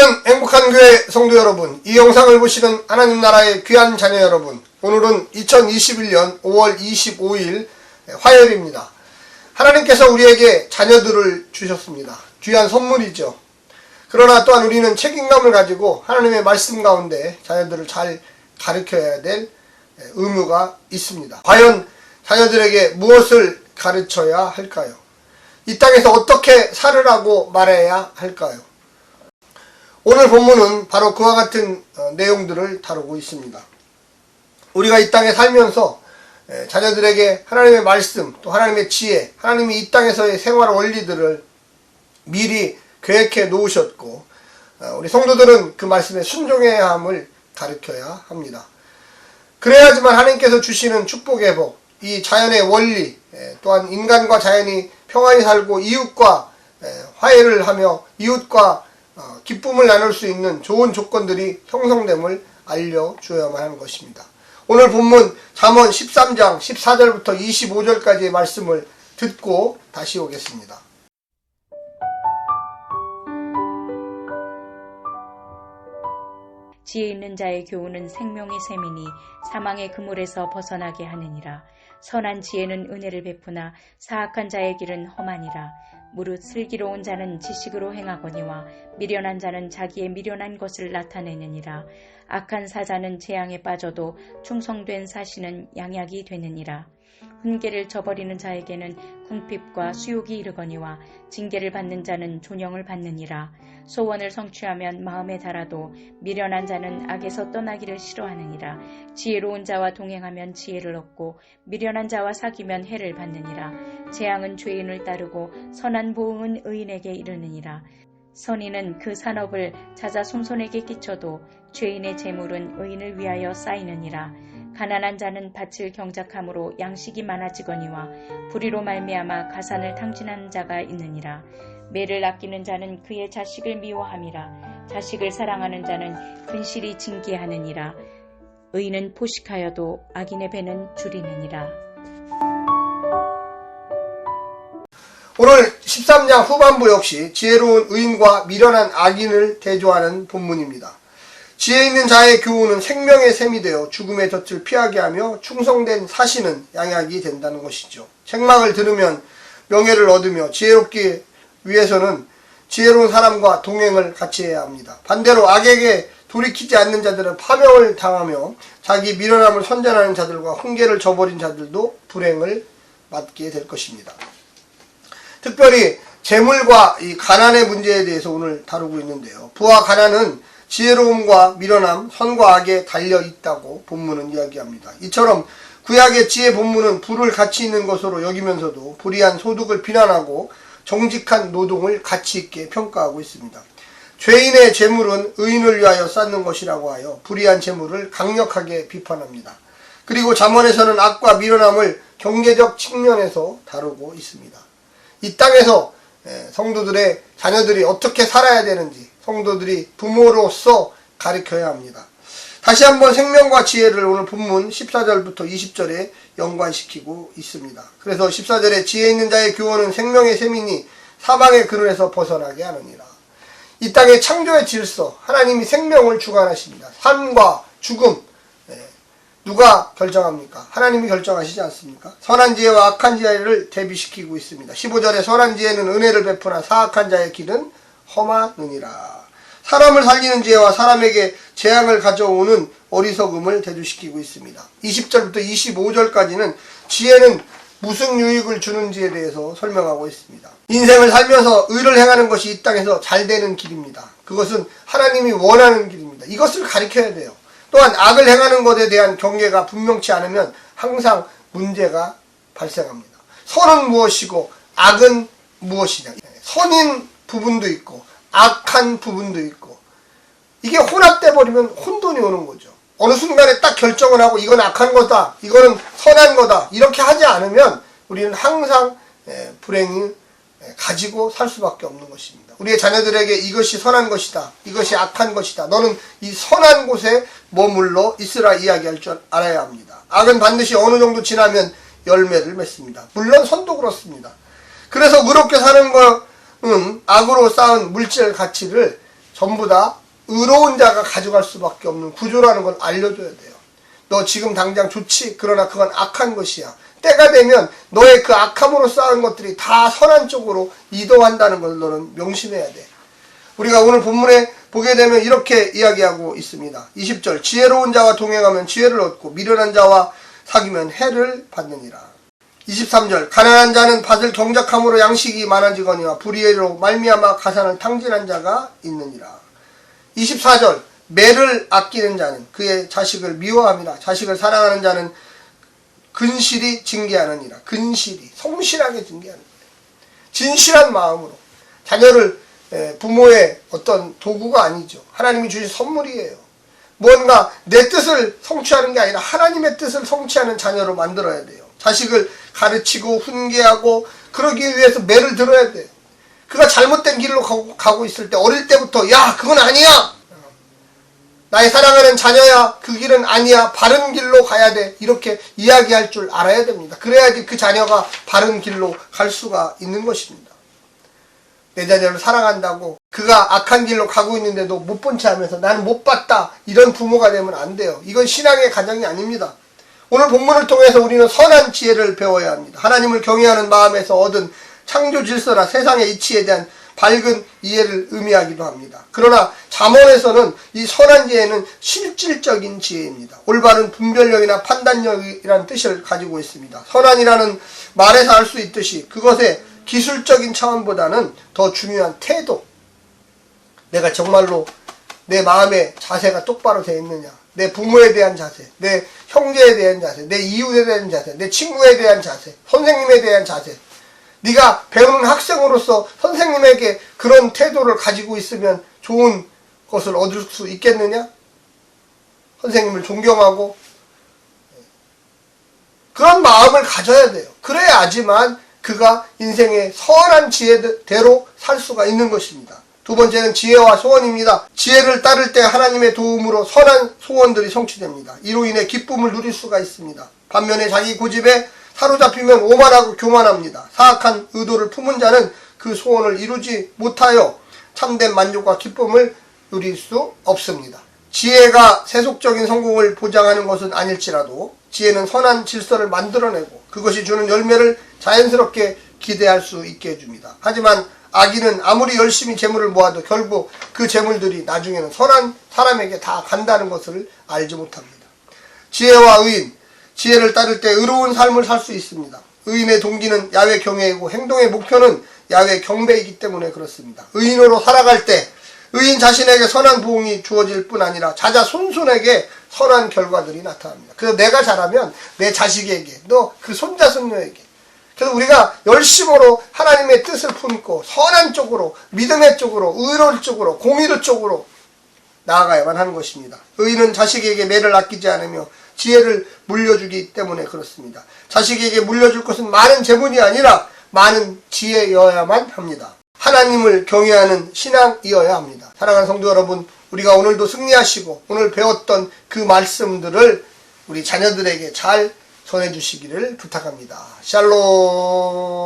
사랑하는 행복한 교회 성도 여러분, 이 영상을 보시는 하나님 나라의 귀한 자녀 여러분, 오늘은 2021년 5월 25일 화요일입니다. 하나님께서 우리에게 자녀들을 주셨습니다. 귀한 선물이죠. 그러나 또한 우리는 책임감을 가지고 하나님의 말씀 가운데 자녀들을 잘 가르쳐야 될 의무가 있습니다. 과연 자녀들에게 무엇을 가르쳐야 할까요? 이 땅에서 어떻게 살으라고 말해야 할까요? 오늘 본문은 바로 그와 같은 내용들을 다루고 있습니다. 우리가 이 땅에 살면서 자녀들에게 하나님의 말씀, 또 하나님의 지혜, 하나님이 이 땅에서의 생활 원리들을 미리 계획해 놓으셨고, 우리 성도들은 그 말씀에 순종해야 함을 가르쳐야 합니다. 그래야지만 하나님께서 주시는 축복의 복, 이 자연의 원리, 또한 인간과 자연이 평안히 살고 이웃과 화해를 하며 이웃과 기쁨을 나눌 수 있는 좋은 조건들이 형성됨을 알려주어야만 하는 것입니다. 오늘 본문 잠언 13장 14절부터 25절까지의 말씀을 듣고 다시 오겠습니다. 지혜 있는 자의 교훈은 생명의 샘이니 사망의 그물에서 벗어나게 하느니라. 선한 지혜는 은혜를 베푸나 사악한 자의 길은 험하니라. 무릇 슬기로운 자는 지식으로 행하거니와 미련한 자는 자기의 미련한 것을 나타내느니라. 악한 사자는 재앙에 빠져도 충성된 사시는 양약이 되느니라. 훈계를 저버리는 자에게는 궁핍과 수욕이 이르거니와 징계를 받는 자는 존영을 받느니라. 소원을 성취하면 마음에 달아도 미련한 자는 악에서 떠나기를 싫어하느니라. 지혜로운 자와 동행하면 지혜를 얻고 미련한 자와 사귀면 해를 받느니라. 재앙은 죄인을 따르고 선한 보응은 의인에게 이르느니라. 선인은 그 산업을 찾아 손손에게 끼쳐도 죄인의 재물은 의인을 위하여 쌓이느니라. 가난한 자는 밭을 경작함으로 양식이 많아지거니와 불의로 말미암아 가산을 탕진하는 자가 있느니라. 매를 아끼는 자는 그의 자식을 미워함이라. 자식을 사랑하는 자는 근실이 징계하느니라. 의인은 포식하여도 악인의 배는 줄이느니라. 오늘 13장 후반부 역시 지혜로운 의인과 미련한 악인을 대조하는 본문입니다. 지혜 있는 자의 교훈은 생명의 샘이 되어 죽음의 덫을 피하게 하며 충성된 사시는 양약이 된다는 것이죠. 책망을 들으면 명예를 얻으며 지혜롭기 위해서는 지혜로운 사람과 동행을 같이 해야 합니다. 반대로 악에게 돌이키지 않는 자들은 파명을 당하며 자기 미련함을 선전하는 자들과 훈계를 저버린 자들도 불행을 맞게 될 것입니다. 특별히 재물과 이 가난의 문제에 대해서 오늘 다루고 있는데요. 부와 가난은 지혜로움과 미련함, 선과 악에 달려 있다고 본문은 이야기합니다. 이처럼 구약의 지혜 본문은 부를 가치 있는 것으로 여기면서도 불의한 소득을 비난하고 정직한 노동을 가치 있게 평가하고 있습니다. 죄인의 재물은 의인을 위하여 쌓는 것이라고 하여 불의한 재물을 강력하게 비판합니다. 그리고 잠언에서는 악과 미련함을 경제적 측면에서 다루고 있습니다. 이 땅에서 성도들의 자녀들이 어떻게 살아야 되는지 성도들이 부모로서 가르쳐야 합니다. 다시 한번 생명과 지혜를 오늘 본문 14절부터 20절에 연관시키고 있습니다. 그래서 14절에 지혜 있는 자의 교훈은 생명의 샘이니 사망의 그늘에서 벗어나게 하느니라. 이 땅의 창조의 질서, 하나님이 생명을 주관하십니다. 삶과 죽음, 누가 결정합니까? 하나님이 결정하시지 않습니까? 선한 지혜와 악한 지혜를 대비시키고 있습니다. 15절에 선한 지혜는 은혜를 베푸나 사악한 자의 길은 험하느니라. 사람을 살리는 지혜와 사람에게 재앙을 가져오는 어리석음을 대조시키고 있습니다. 20절부터 25절까지는 지혜는 무슨 유익을 주는지에 대해서 설명하고 있습니다. 인생을 살면서 의를 행하는 것이 이 땅에서 잘 되는 길입니다. 그것은 하나님이 원하는 길입니다. 이것을 가르쳐야 돼요. 또한 악을 행하는 것에 대한 경계가 분명치 않으면 항상 문제가 발생합니다. 선은 무엇이고 악은 무엇이냐. 선인 부분도 있고 악한 부분도 있고 이게 혼합돼 버리면 혼돈이 오는 거죠. 어느 순간에 딱 결정을 하고 이건 악한 거다, 이거는 선한 거다 이렇게 하지 않으면 우리는 항상 불행이 가지고 살 수밖에 없는 것입니다. 우리의 자녀들에게 이것이 선한 것이다, 이것이 악한 것이다, 너는 이 선한 곳에 머물러 있으라 이야기할 줄 알아야 합니다. 악은 반드시 어느 정도 지나면 열매를 맺습니다. 물론 선도 그렇습니다. 그래서 의롭게 사는 것은 악으로 쌓은 물질 가치를 전부 다 의로운 자가 가져갈 수밖에 없는 구조라는 걸 알려줘야 돼요. 너 지금 당장 좋지? 그러나 그건 악한 것이야. 때가 되면 너의 그 악함으로 쌓은 것들이 다 선한 쪽으로 이동한다는 걸 너는 명심해야 돼. 우리가 오늘 본문에 보게 되면 이렇게 이야기하고 있습니다. 20절, 지혜로운 자와 동행하면 지혜를 얻고 미련한 자와 사귀면 해를 받느니라. 23절, 가난한 자는 밭을 경작함으로 양식이 많아지거니와 불의로 말미암아 가산을 탕진한 자가 있느니라. 24절, 매를 아끼는 자는 그의 자식을 미워함이라. 자식을 사랑하는 자는 근실이 징계하느니라. 근실이 성실하게 징계하는 거예요. 진실한 마음으로 자녀를 부모의 어떤 도구가 아니죠. 하나님이 주신 선물이에요. 뭔가 내 뜻을 성취하는 게 아니라 하나님의 뜻을 성취하는 자녀로 만들어야 돼요. 자식을 가르치고 훈계하고 그러기 위해서 매를 들어야 돼요. 그가 잘못된 길로 가고 있을 때 어릴 때부터 야 그건 아니야. 나의 사랑하는 자녀야 그 길은 아니야. 바른 길로 가야 돼. 이렇게 이야기할 줄 알아야 됩니다. 그래야지 그 자녀가 바른 길로 갈 수가 있는 것입니다. 내 자녀를 사랑한다고 그가 악한 길로 가고 있는데도 못 본 채 하면서 나는 못 봤다. 이런 부모가 되면 안 돼요. 이건 신앙의 가정이 아닙니다. 오늘 본문을 통해서 우리는 선한 지혜를 배워야 합니다. 하나님을 경외하는 마음에서 얻은 창조 질서나 세상의 이치에 대한 밝은 이해를 의미하기도 합니다. 그러나 잠언에서는 이 선한 지혜는 실질적인 지혜입니다. 올바른 분별력이나 판단력이라는 뜻을 가지고 있습니다. 선한이라는 말에서 알 수 있듯이 그것의 기술적인 차원보다는 더 중요한 태도. 내가 정말로 내 마음의 자세가 똑바로 되어 있느냐. 내 부모에 대한 자세, 내 형제에 대한 자세, 내 이웃에 대한 자세, 내 친구에 대한 자세, 선생님에 대한 자세. 네가 배우는 학생으로서 선생님에게 그런 태도를 가지고 있으면 좋은 것을 얻을 수 있겠느냐? 선생님을 존경하고 그런 마음을 가져야 돼요. 그래야지만 그가 인생의 선한 지혜대로 살 수가 있는 것입니다. 두 번째는 지혜와 소원입니다. 지혜를 따를 때 하나님의 도움으로 선한 소원들이 성취됩니다. 이로 인해 기쁨을 누릴 수가 있습니다. 반면에 자기 고집에 사로잡히면 오만하고 교만합니다. 사악한 의도를 품은 자는 그 소원을 이루지 못하여 참된 만족과 기쁨을 누릴 수 없습니다. 지혜가 세속적인 성공을 보장하는 것은 아닐지라도 지혜는 선한 질서를 만들어내고 그것이 주는 열매를 자연스럽게 기대할 수 있게 해줍니다. 하지만 악인은 아무리 열심히 재물을 모아도 결국 그 재물들이 나중에는 선한 사람에게 다 간다는 것을 알지 못합니다. 지혜와 의인, 지혜를 따를 때 의로운 삶을 살 수 있습니다. 의인의 동기는 야훼 경외이고 행동의 목표는 야훼 경배이기 때문에 그렇습니다. 의인으로 살아갈 때 의인 자신에게 선한 보응이 주어질 뿐 아니라 자자손손에게 선한 결과들이 나타납니다. 그래서 내가 잘하면 내 자식에게 또 그 손자 손녀에게 그래서 우리가 열심으로 하나님의 뜻을 품고 선한 쪽으로 믿음의 쪽으로 의로울 쪽으로 공의로 쪽으로 나아가야만 하는 것입니다. 의인은 자식에게 매를 아끼지 않으며 지혜를 물려주기 때문에 그렇습니다. 자식에게 물려줄 것은 많은 재물이 아니라 많은 지혜여야만 합니다. 하나님을 경외하는 신앙이어야 합니다. 사랑하는 성도 여러분, 우리가 오늘도 승리하시고 오늘 배웠던 그 말씀들을 우리 자녀들에게 잘 전해주시기를 부탁합니다. 샬롬.